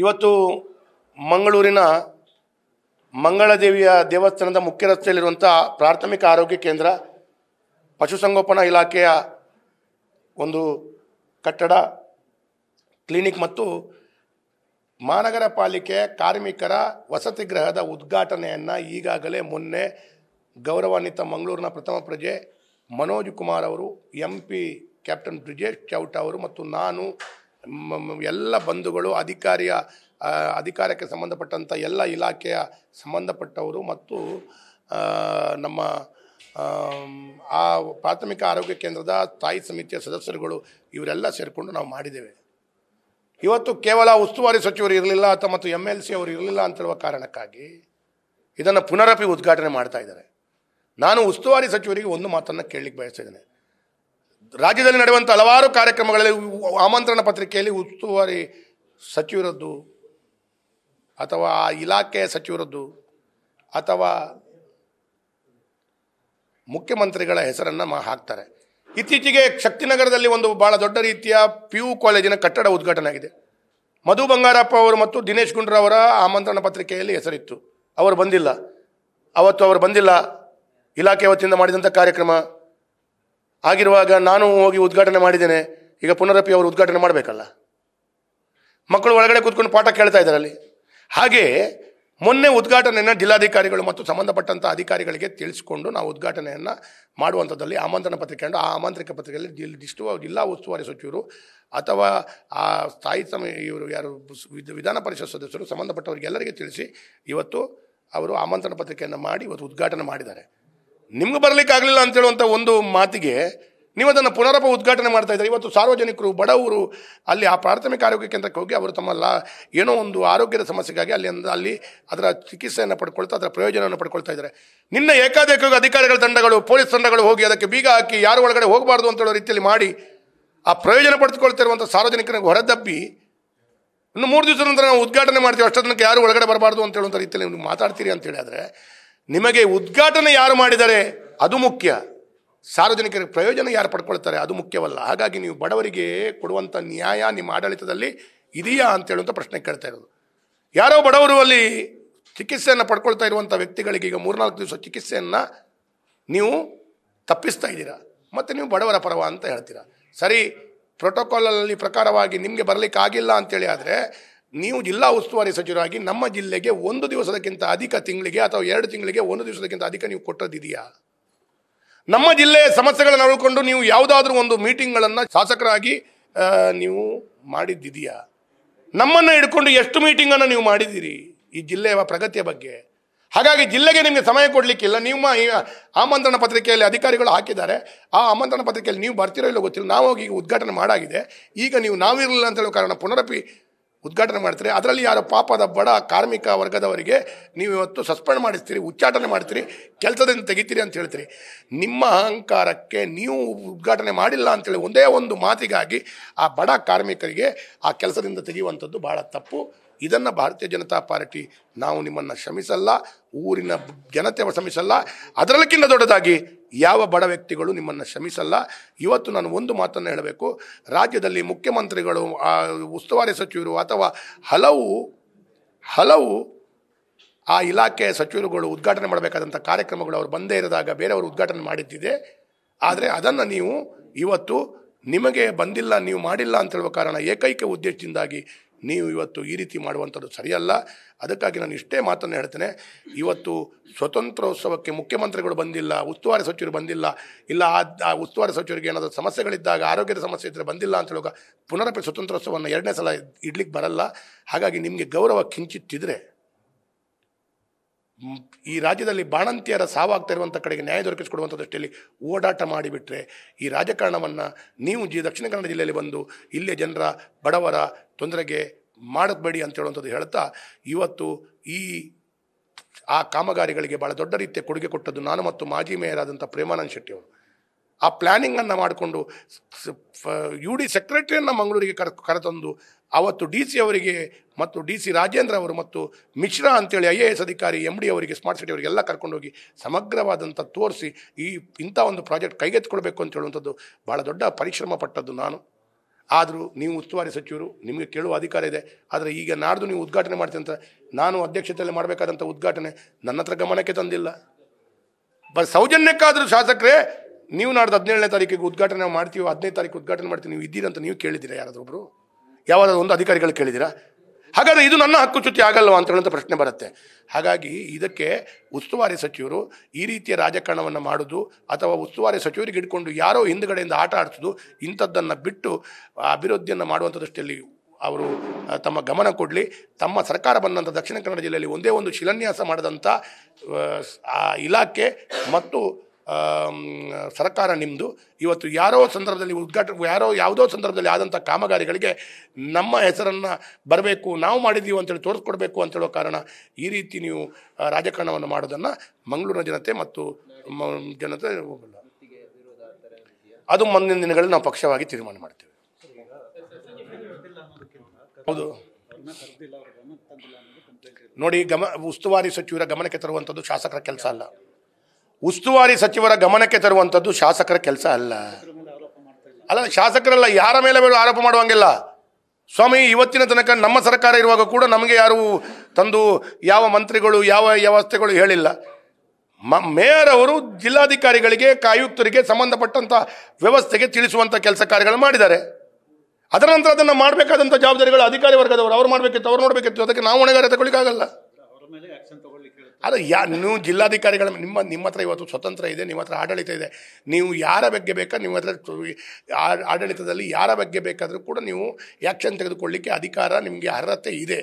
ಇವತ್ತು ಮಂಗಳೂರಿನ ಮಂಗಳದೇವಿಯ ದೇವಸ್ಥಾನದ ಮುಖ್ಯ ರಸ್ತೆಯಲ್ಲಿರುವಂಥ ಪ್ರಾಥಮಿಕ ಆರೋಗ್ಯ ಕೇಂದ್ರ, ಪಶುಸಂಗೋಪನಾ ಇಲಾಖೆಯ ಒಂದು ಕಟ್ಟಡ, ಕ್ಲಿನಿಕ್ ಮತ್ತು ಮಹಾನಗರ ಪಾಲಿಕೆ ಕಾರ್ಮಿಕರ ವಸತಿ ಗೃಹದ ಉದ್ಘಾಟನೆಯನ್ನು ಈಗಾಗಲೇ ಮೊನ್ನೆ ಗೌರವಾನ್ವಿತ ಮಂಗಳೂರಿನ ಪ್ರಥಮ ಪ್ರಜೆ ಮನೋಜ್ ಕುಮಾರ್ ಅವರು, MP ಕ್ಯಾಪ್ಟನ್ ಬ್ರಿಜೇಶ್ ಚೌಟ ಅವರು ಮತ್ತು ನಾನು, ಎಲ್ಲ ಬಂಧುಗಳು, ಅಧಿಕಾರಕ್ಕೆ ಸಂಬಂಧಪಟ್ಟಂಥ ಎಲ್ಲ ಇಲಾಖೆಯ ಸಂಬಂಧಪಟ್ಟವರು ಮತ್ತು ನಮ್ಮ ಆ ಪ್ರಾಥಮಿಕ ಆರೋಗ್ಯ ಕೇಂದ್ರದ ಸ್ಥಾಯಿ ಸಮಿತಿಯ ಸದಸ್ಯರುಗಳು ಇವರೆಲ್ಲ ಸೇರಿಕೊಂಡು ನಾವು ಮಾಡಿದ್ದೇವೆ. ಇವತ್ತು ಕೇವಲ ಉಸ್ತುವಾರಿ ಸಚಿವರು ಇರಲಿಲ್ಲ ಅಥವಾ ಮತ್ತು MLC ಅವರು ಇರಲಿಲ್ಲ ಅಂತೇಳುವ ಕಾರಣಕ್ಕಾಗಿ ಇದನ್ನು ಪುನರಪಿ ಉದ್ಘಾಟನೆ ಮಾಡ್ತಾ ಇದ್ದಾರೆ. ನಾನು ಉಸ್ತುವಾರಿ ಸಚಿವರಿಗೆ ಒಂದು ಮಾತನ್ನು ಕೇಳಲಿಕ್ಕೆ ಬಯಸ್ತಿದ್ದೇನೆ. ರಾಜ್ಯದಲ್ಲಿ ನಡೆಯುವಂಥ ಹಲವಾರು ಕಾರ್ಯಕ್ರಮಗಳಲ್ಲಿ ಆಮಂತ್ರಣ ಪತ್ರಿಕೆಯಲ್ಲಿ ಉಸ್ತುವಾರಿ ಸಚಿವರದ್ದು ಅಥವಾ ಆ ಇಲಾಖೆಯ ಸಚಿವರದ್ದು ಅಥವಾ ಮುಖ್ಯಮಂತ್ರಿಗಳ ಹೆಸರನ್ನು ಹಾಕ್ತಾರೆ. ಇತ್ತೀಚೆಗೆ ಶಕ್ತಿನಗರದಲ್ಲಿ ಒಂದು ಭಾಳ ದೊಡ್ಡ ರೀತಿಯ PU ಕಾಲೇಜಿನ ಕಟ್ಟಡ ಉದ್ಘಾಟನೆ ಆಗಿದೆ. ಮಧು ಬಂಗಾರಪ್ಪ ಅವರು ಮತ್ತು ದಿನೇಶ್ ಗುಂಡ್ರಾವ್ ಅವರ ಆಮಂತ್ರಣ ಪತ್ರಿಕೆಯಲ್ಲಿ ಹೆಸರಿತ್ತು. ಅವರು ಬಂದಿಲ್ಲ. ಅವರು ಬಂದಿಲ್ಲ. ಇಲಾಖೆ ವತಿಯಿಂದ ಮಾಡಿದಂಥ ಕಾರ್ಯಕ್ರಮ ಆಗಿರುವಾಗ ನಾನು ಹೋಗಿ ಉದ್ಘಾಟನೆ ಮಾಡಿದ್ದೇನೆ. ಈಗ ಪುನರಪಿ ಅವರು ಉದ್ಘಾಟನೆ ಮಾಡಬೇಕಲ್ಲ. ಮಕ್ಕಳು ಒಳಗಡೆ ಕೂತ್ಕೊಂಡು ಪಾಠ ಕೇಳ್ತಾ ಇದ್ದಾರೆ ಅಲ್ಲಿ. ಹಾಗೆ ಮೊನ್ನೆ ಉದ್ಘಾಟನೆಯನ್ನು ಜಿಲ್ಲಾಧಿಕಾರಿಗಳು ಮತ್ತು ಸಂಬಂಧಪಟ್ಟಂಥ ಅಧಿಕಾರಿಗಳಿಗೆ ತಿಳಿಸಿಕೊಂಡು ನಾವು ಉದ್ಘಾಟನೆಯನ್ನು ಮಾಡುವಂಥದ್ದಲ್ಲಿ ಆಮಂತ್ರಣ ಪತ್ರಿಕೆಯನ್ನು ಆ ಆಮಂತ್ರಿತ ಪತ್ರಿಕೆಯಲ್ಲಿ ಜಿಲ್ಲಾ ಉಸ್ತುವಾರಿ ಸಚಿವರು ಅಥವಾ ಆ ಸ್ಥಾಯಿ ಇವರು ಯಾರು ವಿಧಾನ ಪರಿಷತ್ ಸದಸ್ಯರು ಸಂಬಂಧಪಟ್ಟವರಿಗೆಲ್ಲರಿಗೆ ತಿಳಿಸಿ ಇವತ್ತು ಅವರು ಆಮಂತ್ರಣ ಪತ್ರಿಕೆಯನ್ನು ಮಾಡಿ ಇವತ್ತು ಉದ್ಘಾಟನೆ ಮಾಡಿದ್ದಾರೆ. ನಿಮ್ಗೆ ಬರಲಿಕ್ಕಾಗಲಿಲ್ಲ ಅಂತೇಳುವಂಥ ಒಂದು ಮಾತಿಗೆ ನೀವು ಅದನ್ನು ಪುನರಪ ಉದ್ಘಾಟನೆ ಮಾಡ್ತಾ ಇದ್ದಾರೆ. ಇವತ್ತು ಸಾರ್ವಜನಿಕರು, ಬಡವರು ಅಲ್ಲಿ ಆ ಪ್ರಾಥಮಿಕ ಆರೋಗ್ಯ ಕೇಂದ್ರಕ್ಕೆ ಹೋಗಿ ಅವರು ತಮ್ಮ ಏನೋ ಒಂದು ಆರೋಗ್ಯದ ಸಮಸ್ಯೆಗಾಗಿ ಅಲ್ಲಿ ಅದರ ಚಿಕಿತ್ಸೆಯನ್ನು ಪಡ್ಕೊಳ್ತಾ ಅದರ ಪ್ರಯೋಜನವನ್ನು ಪಡ್ಕೊಳ್ತಾ ಇದ್ದಾರೆ. ನಿನ್ನ ಏಕಾಏಕಿ ಅಧಿಕಾರಿಗಳ ತಂಡಗಳು, ಪೊಲೀಸ್ ತಂಡಗಳು ಹೋಗಿ ಅದಕ್ಕೆ ಬೀಗ ಹಾಕಿ ಯಾರು ಒಳಗಡೆ ಹೋಗಬಾರ್ದು ಅಂತೇಳೋ ರೀತಿಯಲ್ಲಿ ಮಾಡಿ ಆ ಪ್ರಯೋಜನ ಪಡೆದುಕೊಳ್ತಿರುವಂಥ ಸಾರ್ವಜನಿಕರಿಗೆ ಹೊರದಬ್ಬಿ ಇನ್ನು 3 ದಿವಸದ ನಂತರ ನಾವು ಉದ್ಘಾಟನೆ ಮಾಡ್ತೀವಿ, ಅಷ್ಟೊತ್ತನಕ್ಕೆ ಯಾರು ಒಳಗಡೆ ಬರಬಾರ್ದು ಅಂತ ಹೇಳುವಂಥ ರೀತಿಯಲ್ಲಿ ನೀವು ಮಾತಾಡ್ತೀರಿ ಅಂತೇಳಿ ಆದರೆ ನಿಮಗೆ ಉದ್ಘಾಟನೆ ಯಾರು ಮಾಡಿದ್ದಾರೆ ಅದು ಮುಖ್ಯ, ಸಾರ್ವಜನಿಕರಿಗೆ ಪ್ರಯೋಜನ ಯಾರು ಪಡ್ಕೊಳ್ತಾರೆ ಅದು ಮುಖ್ಯವಲ್ಲ. ಹಾಗಾಗಿ ನೀವು ಬಡವರಿಗೆ ಕೊಡುವಂಥ ನ್ಯಾಯ ನಿಮ್ಮ ಆಡಳಿತದಲ್ಲಿ ಇದೆಯಾ ಅಂತೇಳುವಂಥ ಪ್ರಶ್ನೆ ಕೇಳ್ತಾ ಇರೋದು. ಯಾರೋ ಬಡವರು ಅಲ್ಲಿ ಚಿಕಿತ್ಸೆಯನ್ನು ಪಡ್ಕೊಳ್ತಾ ಇರುವಂಥ ವ್ಯಕ್ತಿಗಳಿಗೆ ಈಗ 3-4 ದಿವಸ ಚಿಕಿತ್ಸೆಯನ್ನು ನೀವು ತಪ್ಪಿಸ್ತಾ ಇದ್ದೀರಾ, ಮತ್ತು ನೀವು ಬಡವರ ಪರವ ಅಂತ ಹೇಳ್ತೀರಾ. ಸರಿ, ಪ್ರೋಟೋಕಾಲಲ್ಲಿ ಪ್ರಕಾರವಾಗಿ ನಿಮಗೆ ಬರಲಿಕ್ಕಾಗಿಲ್ಲ ಅಂತೇಳಿ ಆದರೆ ನೀವು ಜಿಲ್ಲಾ ಉಸ್ತುವಾರಿ ಸಚಿವರಾಗಿ ನಮ್ಮ ಜಿಲ್ಲೆಗೆ 1 ದಿವಸದಕ್ಕಿಂತ ಅಧಿಕ ತಿಂಗಳಿಗೆ ಅಥವಾ 2 ತಿಂಗಳಿಗೆ 1 ದಿವಸದಕ್ಕಿಂತ ಅಧಿಕ ನೀವು ಕೊಟ್ಟದಿದೆಯಾ? ನಮ್ಮ ಜಿಲ್ಲೆಯ ಸಮಸ್ಯೆಗಳನ್ನು ನೋಡಿಕೊಂಡು ನೀವು ಯಾವುದಾದ್ರೂ ಒಂದು ಮೀಟಿಂಗ್ಗಳನ್ನು ಶಾಸಕರಾಗಿ ನೀವು ಮಾಡಿದ್ದಿದೆಯಾ? ನಮ್ಮನ್ನು ಹಿಡ್ಕೊಂಡು ಎಷ್ಟು ಮೀಟಿಂಗನ್ನು ನೀವು ಮಾಡಿದ್ದೀರಿ ಈ ಜಿಲ್ಲೆಯ ಪ್ರಗತಿಯ ಬಗ್ಗೆ? ಹಾಗಾಗಿ ಜಿಲ್ಲೆಗೆ ನಿಮಗೆ ಸಮಯ ಕೊಡಲಿಕ್ಕಿಲ್ಲ. ನಿಮ್ಮ ಆಮಂತ್ರಣ ಪತ್ರಿಕೆಯಲ್ಲಿ ಅಧಿಕಾರಿಗಳು ಹಾಕಿದ್ದಾರೆ. ಆ ಆಮಂತ್ರಣ ಪತ್ರಿಕೆಯಲ್ಲಿ ನೀವು ಬರ್ತಿರೋ ಇಲ್ಲೋ ಗೊತ್ತಿಲ್ಲ. ನಾವು ಹೋಗಿ ಉದ್ಘಾಟನೆ ಮಾಡಾಗಿದೆ. ಈಗ ನೀವು ನಾವಿರಲಿಲ್ಲ ಅಂತ ಹೇಳೋ ಕಾರಣ ಪುನರಪಿ ಉದ್ಘಾಟನೆ ಮಾಡ್ತೀರಿ. ಅದರಲ್ಲಿ ಯಾರೋ ಪಾಪದ ಬಡ ಕಾರ್ಮಿಕ ವರ್ಗದವರಿಗೆ ನೀವು ಇವತ್ತು ಸಸ್ಪೆಂಡ್ ಮಾಡಿಸ್ತೀರಿ, ಉಚ್ಚಾಟನೆ ಮಾಡ್ತೀರಿ, ಕೆಲಸದಿಂದ ತೆಗಿತೀರಿ ಅಂತ ಹೇಳ್ತೀರಿ. ನಿಮ್ಮ ಅಹಂಕಾರಕ್ಕೆ ನೀವು ಉದ್ಘಾಟನೆ ಮಾಡಿಲ್ಲ ಅಂತೇಳಿ ಒಂದೇ ಒಂದು ಮಾತಿಗಾಗಿ ಆ ಬಡ ಕಾರ್ಮಿಕರಿಗೆ ಆ ಕೆಲಸದಿಂದ ತೆಗೆಯುವಂಥದ್ದು ಭಾಳ ತಪ್ಪು. ಇದನ್ನು ಭಾರತೀಯ ಜನತಾ ಪಾರ್ಟಿ ನಾವು ನಿಮ್ಮನ್ನು ಕ್ಷಮಿಸಲ್ಲ, ಊರಿನ ಜನತೆ ಕ್ಷಮಿಸಲ್ಲ, ಅದರಲ್ಲಕ್ಕಿಂತ ದೊಡ್ಡದಾಗಿ ಯಾವ ಬಡ ವ್ಯಕ್ತಿಗಳು ನಿಮ್ಮನ್ನು ಕ್ಷಮಿಸಲ್ಲ. ಇವತ್ತು ನಾನು ಒಂದು ಮಾತನ್ನು ಹೇಳಬೇಕು. ರಾಜ್ಯದಲ್ಲಿ ಮುಖ್ಯಮಂತ್ರಿಗಳು, ಉಸ್ತುವಾರಿ ಸಚಿವರು ಅಥವಾ ಹಲವು ಆ ಇಲಾಖೆಯ ಸಚಿವರುಗಳು ಉದ್ಘಾಟನೆ ಮಾಡಬೇಕಾದಂಥ ಕಾರ್ಯಕ್ರಮಗಳು ಅವರು ಬಂದೇ ಇರಿದಾಗ ಬೇರೆಯವರು ಉದ್ಘಾಟನೆ ಮಾಡಿದ್ದಿದೆ. ಆದರೆ ಅದನ್ನು ನೀವು ಇವತ್ತು ನಿಮಗೆ ಬಂದಿಲ್ಲ, ನೀವು ಮಾಡಿಲ್ಲ ಅಂತ ಹೇಳುವ ಕಾರಣ ಏಕೈಕ ಉದ್ದೇಶದಿಂದಾಗಿ ನೀವು ಇವತ್ತು ಈ ರೀತಿ ಮಾಡುವಂಥದ್ದು ಸರಿಯಲ್ಲ. ಅದಕ್ಕಾಗಿ ನಾನು ಇಷ್ಟೇ ಮಾತನ್ನು ಹೇಳ್ತೇನೆ. ಇವತ್ತು ಸ್ವತಂತ್ರೋತ್ಸವಕ್ಕೆ ಮುಖ್ಯಮಂತ್ರಿಗಳು ಬಂದಿಲ್ಲ, ಉಸ್ತುವಾರಿ ಸಚಿವರು ಬಂದಿಲ್ಲ, ಇಲ್ಲ ಆ ಉಸ್ತುವಾರಿ ಸಚಿವರಿಗೆ ಏನಾದರೂ ಸಮಸ್ಯೆಗಳಿದ್ದಾಗ, ಆರೋಗ್ಯದ ಸಮಸ್ಯೆ ಇದ್ದರೆ ಬಂದಿಲ್ಲ ಅಂತ ಹೇಳುವಾಗ ಪುನರಪಿ ಸ್ವತಂತ್ರೋತ್ಸವವನ್ನು 2ನೇ ಸಲ ಇಡ್ಲಿಕ್ಕೆ ಬರಲ್ಲ. ಹಾಗಾಗಿ ನಿಮಗೆ ಗೌರವ ಕಿಂಚಿತ್ತಿದ್ರೆ ಈ ರಾಜ್ಯದಲ್ಲಿ ಬಾಣಂತಿಯರ ಸಾವಾಗ್ತಾ ಇರುವಂಥ ಕಡೆಗೆ ನ್ಯಾಯ ದೊರಕಿಸಿಕೊಡುವಂಥ ದೃಷ್ಟಿಯಲ್ಲಿ ಓಡಾಟ ಮಾಡಿಬಿಟ್ರೆ ಈ ರಾಜಕಾರಣವನ್ನು ನೀವು ದಕ್ಷಿಣ ಕನ್ನಡ ಜಿಲ್ಲೆಯಲ್ಲಿ ಬಂದು ಇಲ್ಲೇ ಜನರ ಬಡವರ ತೊಂದರೆಗೆ ಮಾಡಬೇಡಿ ಅಂತ ಹೇಳುವಂಥದ್ದು ಹೇಳ್ತಾ, ಇವತ್ತು ಆ ಕಾಮಗಾರಿಗಳಿಗೆ ಭಾಳ ದೊಡ್ಡ ರೀತಿಯ ಕೊಡುಗೆ ಕೊಟ್ಟದ್ದು ನಾನು ಮತ್ತು ಮಾಜಿ ಮೇಯರ್ ಆದಂಥ ಪ್ರೇಮಾನಂದ್ ಶೆಟ್ಟಿ ಅವರು. ಆ ಪ್ಲ್ಯಾನಿಂಗನ್ನು ಮಾಡಿಕೊಂಡು UD ಸೆಕ್ರೆಟರಿಯನ್ನು ಮಂಗಳೂರಿಗೆ ಕರೆತಂದು ಅವತ್ತು DC ಅವರಿಗೆ ಮತ್ತು DC ರಾಜೇಂದ್ರ ಅವರು ಮತ್ತು ಮಿಶ್ರಾ ಅಂತೇಳಿ IAS ಅಧಿಕಾರಿ MD ಅವರಿಗೆ, ಸ್ಮಾರ್ಟ್ ಸಿಟಿ ಅವರಿಗೆಲ್ಲ ಕರ್ಕೊಂಡೋಗಿ ಸಮಗ್ರವಾದಂಥ ತೋರಿಸಿ ಇಂಥ ಒಂದು ಪ್ರಾಜೆಕ್ಟ್ ಕೈಗೆತ್ತಿಕೊಳ್ಬೇಕು ಅಂತ ಹೇಳುವಂಥದ್ದು ಭಾಳ ದೊಡ್ಡ ಪರಿಶ್ರಮ ಪಟ್ಟದ್ದು ನಾನು. ಆದರೂ ನೀವು ಉಸ್ತುವಾರಿ ಸಚಿವರು, ನಿಮಗೆ ಕೇಳುವ ಅಧಿಕಾರ ಇದೆ. ಆದರೆ ಈಗ ನಾಡ್ದು ನೀವು ಉದ್ಘಾಟನೆ ಮಾಡ್ತೀನಿ ಅಂತ, ನಾನು ಅಧ್ಯಕ್ಷತೆಯಲ್ಲಿ ಮಾಡಬೇಕಾದಂಥ ಉದ್ಘಾಟನೆ ನನ್ನ ಹತ್ರ ಗಮನಕ್ಕೆ ತಂದಿಲ್ಲ. ಸೌಜನ್ಯಕ್ಕಾದರೂ ಶಾಸಕರೇ, ನೀವು ನಾಡ್ದು 17ನೇ ತಾರೀಕಿಗೆ ಉದ್ಘಾಟನೆ ಮಾಡ್ತೀವಿ, 15ನೇ ತಾರೀಕು ಉದ್ಘಾಟನೆ ಮಾಡ್ತೀವಿ, ನೀವು ಇದ್ದೀರಂತ ನೀವು ಕೇಳಿದ್ದೀರಾ? ಯಾರಾದ್ರೊಬ್ಬರು ಯಾವ್ದಾದ್ರು ಒಂದು ಅಧಿಕಾರಿಗಳು ಕೇಳಿದ್ದೀರಾ? ಹಾಗಾದರೆ ಇದು ನನ್ನ ಹಕ್ಕುಚ್ಯುತಿ ಆಗಲ್ವ ಅಂತ ಹೇಳುವಂಥ ಪ್ರಶ್ನೆ ಬರುತ್ತೆ. ಹಾಗಾಗಿ ಇದಕ್ಕೆ ಉಸ್ತುವಾರಿ ಸಚಿವರು ಈ ರೀತಿಯ ರಾಜಕಾರಣವನ್ನು ಮಾಡೋದು ಅಥವಾ ಉಸ್ತುವಾರಿ ಸಚಿವರಿಗೆ ಇಟ್ಕೊಂಡು ಯಾರೋ ಹಿಂದುಗಡೆಯಿಂದ ಆಟ ಆಡಿಸೋದು, ಇಂಥದ್ದನ್ನು ಬಿಟ್ಟು ಅಭಿವೃದ್ಧಿಯನ್ನು ಮಾಡುವಂಥ ದೃಷ್ಟಿಯಲ್ಲಿ ಅವರು ತಮ್ಮ ಗಮನ ಕೊಡಲಿ. ತಮ್ಮ ಸರ್ಕಾರ ಬಂದಂಥ ದಕ್ಷಿಣ ಕನ್ನಡ ಜಿಲ್ಲೆಯಲ್ಲಿ ಒಂದೇ ಒಂದು ಶಿಲಾನ್ಯಾಸ ಮಾಡಿದಂಥ ಇಲಾಖೆ ಮತ್ತು ಸರ್ಕಾರ ನಿಮ್ಮದು. ಇವತ್ತು ಯಾರೋ ಸಂದರ್ಭದಲ್ಲಿ ಯಾವುದೋ ಸಂದರ್ಭದಲ್ಲಿ ಆದಂಥ ಕಾಮಗಾರಿಗಳಿಗೆ ನಮ್ಮ ಹೆಸರನ್ನು ಬರಬೇಕು, ನಾವು ಮಾಡಿದ್ದೀವಿ ಅಂತೇಳಿ ತೋರಿಸ್ಕೊಡ್ಬೇಕು ಅಂತೇಳೋ ಕಾರಣ ಈ ರೀತಿ ನೀವು ರಾಜಕಾರಣವನ್ನು ಮಾಡೋದನ್ನು ಮಂಗಳೂರಿನ ಜನತೆ ಮತ್ತು ಜನತೆ ಹೋಗಲ್ಲ. ಅದು ಮುಂದಿನ ದಿನಗಳಲ್ಲಿ ನಾವು ಪಕ್ಷವಾಗಿ ತೀರ್ಮಾನ ಮಾಡ್ತೇವೆ. ಹೌದು ನೋಡಿ, ಉಸ್ತುವಾರಿ ಸಚಿವರ ಗಮನಕ್ಕೆ ತರುವಂಥದ್ದು ಶಾಸಕರ ಕೆಲಸ ಅಲ್ಲ. ಉಸ್ತುವಾರಿ ಸಚಿವರ ಗಮನಕ್ಕೆ ತರುವಂಥದ್ದು ಶಾಸಕರ ಕೆಲಸ ಅಲ್ಲ. ಶಾಸಕರಲ್ಲ, ಯಾರ ಮೇಲೆ ಆರೋಪ ಮಾಡುವಂಗಿಲ್ಲ ಸ್ವಾಮಿ. ಇವತ್ತಿನ ತನಕ ನಮ್ಮ ಸರ್ಕಾರ ಇರುವಾಗ ಕೂಡ ನಮಗೆ ಯಾರು ತಂದು ಯಾವ ಮಂತ್ರಿಗಳು ಯಾವ ವ್ಯವಸ್ಥೆಗಳು ಹೇಳಿಲ್ಲ. ಮೇಯರ್ ಅವರು ಜಿಲ್ಲಾಧಿಕಾರಿಗಳಿಗೆ ಆಯುಕ್ತರಿಗೆ ಸಂಬಂಧಪಟ್ಟಂಥ ವ್ಯವಸ್ಥೆಗೆ ತಿಳಿಸುವಂಥ ಕೆಲಸ ಕಾರ್ಯಗಳು ಮಾಡಿದ್ದಾರೆ. ಅದರ ನಂತರ ಅದನ್ನು ಮಾಡಬೇಕಾದಂಥ ಜವಾಬ್ದಾರಿಗಳು ಅಧಿಕಾರಿ ವರ್ಗದವರು ಅವ್ರು ಮಾಡಬೇಕಿತ್ತು, ಅವ್ರು ನೋಡಬೇಕಿತ್ತು. ಅದಕ್ಕೆ ನಾವು ಹೊಣೆಗಾರ ತಗೊಳ್ಳಿಕ್ಕಾಗಲ್ಲ. ಅದು ನೀವು ಜಿಲ್ಲಾಧಿಕಾರಿಗಳ ನಿಮ್ಮ ಹತ್ರ ಇವತ್ತು ಸ್ವತಂತ್ರ ಇದೆ, ನಿಮ್ಮ ಹತ್ರ ಆಡಳಿತ ಇದೆ. ನೀವು ಯಾರ ಬಗ್ಗೆ ಬೇಕಾ, ನಿಮ್ಮ ಹತ್ರ ಆಡಳಿತದಲ್ಲಿ ಯಾರ ಬಗ್ಗೆ ಬೇಕಾದರೂ ಕೂಡ ನೀವು ಆ್ಯಕ್ಷನ್ ತೆಗೆದುಕೊಳ್ಳಿಕ್ಕೆ ಅಧಿಕಾರ, ನಿಮಗೆ ಅರ್ಹತೆ ಇದೆ.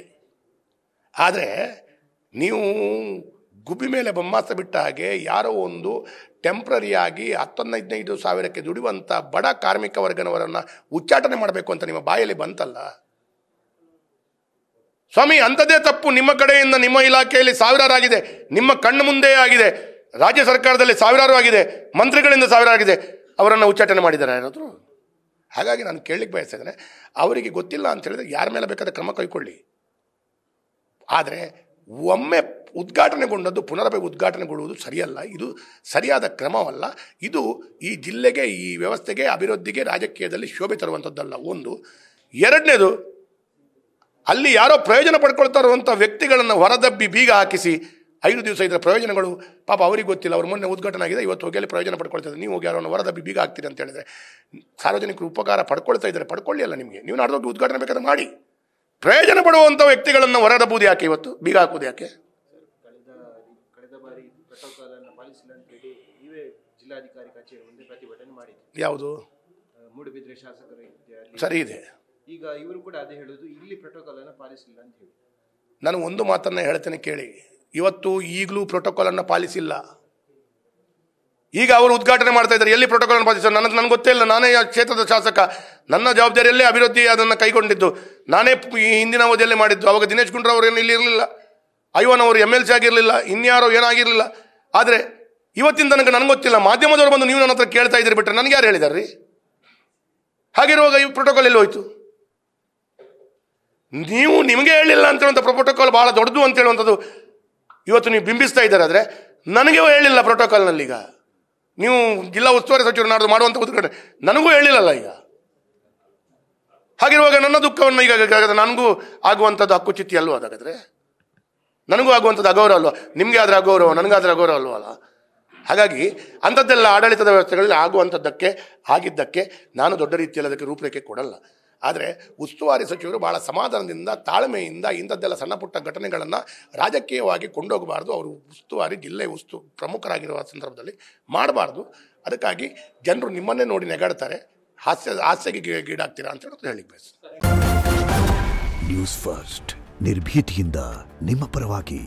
ಆದರೆ ನೀವು ಗುಬ್ಬಿ ಮೇಲೆ ಬೊಮ್ಮಾಸ ಬಿಟ್ಟ ಹಾಗೆ ಯಾರೋ ಒಂದು ಟೆಂಪ್ರರಿಯಾಗಿ 15,000 ಸಾವಿರಕ್ಕೆ ದುಡಿಯುವಂಥ ಬಡ ಕಾರ್ಮಿಕ ವರ್ಗನವರನ್ನು ಉಚ್ಚಾಟನೆ ಮಾಡಬೇಕು ಅಂತ ನಿಮ್ಮ ಬಾಯಲ್ಲಿ ಬಂತಲ್ಲ ಸ್ವಾಮಿ. ಅಂಥದ್ದೇ ತಪ್ಪು ನಿಮ್ಮ ಕಡೆಯಿಂದ. ನಿಮ್ಮ ಇಲಾಖೆಯಲ್ಲಿ ಸಾವಿರಾರು ಆಗಿದೆ, ನಿಮ್ಮ ಕಣ್ಣು ಮುಂದೆ ಆಗಿದೆ. ರಾಜ್ಯ ಸರ್ಕಾರದಲ್ಲಿ ಸಾವಿರಾರು ಆಗಿದೆ, ಮಂತ್ರಿಗಳಿಂದ ಸಾವಿರಾರು ಆಗಿದೆ. ಅವರನ್ನು ಉಚ್ಚಾಟನೆ ಮಾಡಿದ್ದಾರೆ ಯಾರಾದರೂ? ಹಾಗಾಗಿ ನಾನು ಕೇಳಲಿಕ್ಕೆ ಬಯಸ್ತಿದ್ದೇನೆ, ಅವರಿಗೆ ಗೊತ್ತಿಲ್ಲ ಅಂತ ಹೇಳಿದ್ರೆ ಯಾರ ಮೇಲೆ ಬೇಕಾದ ಕ್ರಮ ಕೈಗೊಳ್ಳಿ. ಆದರೆ ಒಮ್ಮೆ ಉದ್ಘಾಟನೆಗೊಂಡದ್ದು ಉದ್ಘಾಟನೆಗೊಳ್ಳುವುದು ಸರಿಯಲ್ಲ. ಇದು ಸರಿಯಾದ ಕ್ರಮವಲ್ಲ. ಇದು ಈ ಜಿಲ್ಲೆಗೆ, ಈ ವ್ಯವಸ್ಥೆಗೆ, ಅಭಿವೃದ್ಧಿಗೆ, ರಾಜಕೀಯದಲ್ಲಿ ಶೋಭೆ ತರುವಂಥದ್ದಲ್ಲ. ಒಂದು. ಎರಡನೇದು, ಅಲ್ಲಿ ಯಾರೋ ಪ್ರಯೋಜನ ಪಡ್ಕೊಳ್ತಾ ಇರುವಂಥ ವ್ಯಕ್ತಿಗಳನ್ನು ಹೊರದಬ್ಬಿ ಬೀಗ ಹಾಕಿಸಿ 5 ದಿವಸ ಇದರ ಪ್ರಯೋಜನಗಳು ಪಾಪ ಅವ್ರಿಗೆ ಗೊತ್ತಿಲ್ಲ. ಅವ್ರು ಮೊನ್ನೆ ಉದ್ಘಾಟನೆ ಆಗಿದೆ, ಇವತ್ತು ಹೋಗಿ ಪ್ರಯೋಜನ ಪಡ್ಕೊಳ್ತಾರೆ. ನೀವು ಹೋಗಿ ಯಾರೋ ಹೊರದಬ್ಬಿ ಬೀಗ ಹಾಕ್ತೀರಿ ಅಂತ ಹೇಳಿದರೆ ಸಾರ್ವಜನಿಕರು ಉಪಕಾರ ಪಡ್ಕೊಳ್ತಾ ಇದ್ದಾರೆ. ಪಡ್ಕೊಳ್ಳಿ ಅಲ್ಲ, ನಿಮಗೆ ನೀವು ನಾಡ್ದೋಗಿ ಉದ್ಘಾಟನೆ ಬೇಕಾದ್ರೆ ಮಾಡಿ. ಪ್ರಯೋಜನ ಪಡುವಂಥ ವ್ಯಕ್ತಿಗಳನ್ನು ಹೊರದಬ್ಬುವುದು ಯಾಕೆ, ಇವತ್ತು ಬೀಗ ಹಾಕುವುದು ಯಾಕೆ? ಕಳೆದ ಬಾರಿ ಪ್ರೋಟೋಕಾಲ್ ಅನ್ನು ಪಾಲಿಸಿಲ್ಲ ಅಂತ ಹೇಳಿ ನೀವೇ ಜಿಲ್ಲಾಧಿಕಾರಿ ಕಚೇರಿ ಮುಂದೆ ಪ್ರತಿಭಟನೆ ಮಾಡಿದ್ರಿ. ಯಾವುದು? ಮೂಡುಬಿದ್ರೆ ಶಾಸಕರು ಸರಿ ಇದೆ. ಈಗ ಇವರು ಕೂಡ ಅದೇ ಹೇಳುದು, ಇಲ್ಲಿ ಪ್ರೋಟೋಕಾಲ್ ಅನ್ನು ಪಾಲಿಸಿಲ್ಲ ಅಂತ ಹೇಳಿ. ನಾನು ಒಂದು ಮಾತನ್ನು ಹೇಳ್ತೇನೆ ಕೇಳಿ. ಇವತ್ತು ಈಗಲೂ ಪ್ರೋಟೋಕಾಲ್ ಅನ್ನು ಪಾಲಿಸಿಲ್ಲ. ಈಗ ಅವರು ಉದ್ಘಾಟನೆ ಮಾಡ್ತಾ ಇದ್ದಾರೆ, ಎಲ್ಲಿ ಪ್ರೋಟೋಕಾಲ್ ಅನ್ನು ಪಾಲಿಸಿಲ್ಲ? ನನಗೆ ಗೊತ್ತೇ ಇಲ್ಲ. ನಾನೇ ಕ್ಷೇತ್ರದ ಶಾಸಕ, ನನ್ನ ಜವಾಬ್ದಾರಿಯಲ್ಲೇ ಅಭಿವೃದ್ಧಿ ಅದನ್ನು ಕೈಗೊಂಡಿದ್ದು, ನಾನೇ ಈ ಹಿಂದಿನ ಅವಧಿಯಲ್ಲೇ ಮಾಡಿದ್ದು. ಅವಾಗ ದಿನೇಶ್ ಗುಂಡೂರಾವ್ ಅವರು ಏನು ಇಲ್ಲಿ ಇರಲಿಲ್ಲ, ಐವನ್ ಅವರು MLC ಆಗಿರಲಿಲ್ಲ, ಇನ್ಯಾರೋ ಏನಾಗಿರಲಿಲ್ಲ. ಆದರೆ ಇವತ್ತಿನ ತನಕ ನನಗೆ ಗೊತ್ತಿಲ್ಲ. ಮಾಧ್ಯಮದವರು ಬಂದು ನೀವು ನನ್ನ ಹತ್ರ ಕೇಳ್ತಾ ಇದ್ದೀರಿ ಬಿಟ್ಟರೆ ನನಗೆ ಯಾರು ಹೇಳಿದಾರೆ ರೀ? ಹಾಗಿರುವಾಗ ಈ ಪ್ರೋಟೋಕಾಲ್ ಎಲ್ಲಿ ಹೋಯ್ತು? ನೀವು ನಿಮಗೆ ಹೇಳಿಲ್ಲ ಅಂತ ಹೇಳುವಂಥ ಪ್ರೋಟೋಕಾಲ್ ಭಾಳ ದೊಡ್ಡದು ಅಂತ ಹೇಳುವಂಥದ್ದು ಇವತ್ತು ನೀವು ಬಿಂಬಿಸ್ತಾ ಇದ್ದಾರೆ. ಆದರೆ ನನಗೆ ಹೇಳಿಲ್ಲ ಪ್ರೋಟೋಕಾಲ್ನಲ್ಲಿ. ಈಗ ನೀವು ಜಿಲ್ಲಾ ಉಸ್ತುವಾರಿ ಸಚಿವರು ನಾಡ್ದು ಮಾಡುವಂಥ ಉದ್ಘಾಟನೆ ನನಗೂ ಹೇಳಿಲ್ಲಲ್ಲ. ಈಗ ಹಾಗಿರುವಾಗ ನನ್ನ ದುಃಖವನ್ನು ಈಗ ನನಗೂ ಆಗುವಂಥದ್ದು ಹಕ್ಕುಚ್ಯುತಿ ಅಲ್ವ? ಅದಾಗಾದರೆ ನನಗೂ ಆಗುವಂಥದ್ದು ಅಗೌರವ ಅಲ್ವ? ನಿಮಗೆ ಆದರೆ ಅಗೌರವ, ನನಗಾದರೆ ಅಗೌರವ ಅಲ್ವಲ್ಲ? ಹಾಗಾಗಿ ಅಂಥದ್ದೆಲ್ಲ ಆಡಳಿತದ ವ್ಯವಸ್ಥೆಗಳಲ್ಲಿ ಆಗುವಂಥದ್ದಕ್ಕೆ ಆಗಿದ್ದಕ್ಕೆ ನಾನು ದೊಡ್ಡ ರೀತಿಯಲ್ಲಿ ಅದಕ್ಕೆ ರೂಪರೇಖೆ ಕೊಡಲ್ಲ. ಆದರೆ ಉಸ್ತುವಾರಿ ಸಚಿವರು ಭಾಳ ಸಮಾಧಾನದಿಂದ, ತಾಳ್ಮೆಯಿಂದ ಇಂಥದ್ದೆಲ್ಲ ಸಣ್ಣ ಪುಟ್ಟ ಘಟನೆಗಳನ್ನು ರಾಜಕೀಯವಾಗಿ ಕೊಂಡೋಗಬಾರ್ದು. ಅವರು ಉಸ್ತುವಾರಿ ಜಿಲ್ಲೆ ಪ್ರಮುಖರಾಗಿರುವ ಸಂದರ್ಭದಲ್ಲಿ ಮಾಡಬಾರ್ದು. ಅದಕ್ಕಾಗಿ ಜನರು ನಿಮ್ಮನ್ನೇ ನೋಡಿ ನೆಗಾಡ್ತಾರೆ, ಹಾಸ್ಯಗೆ ಗೀಡಾಗ್ತೀರಾ ಅಂತ ಹೇಳಿಕ್ಕೆ ಬಯಸ್ತಾರೆ. ನ್ಯೂಸ್ ಫಸ್ಟ್, ನಿರ್ಭೀತಿಯಿಂದ ನಿಮ್ಮ ಪರವಾಗಿ.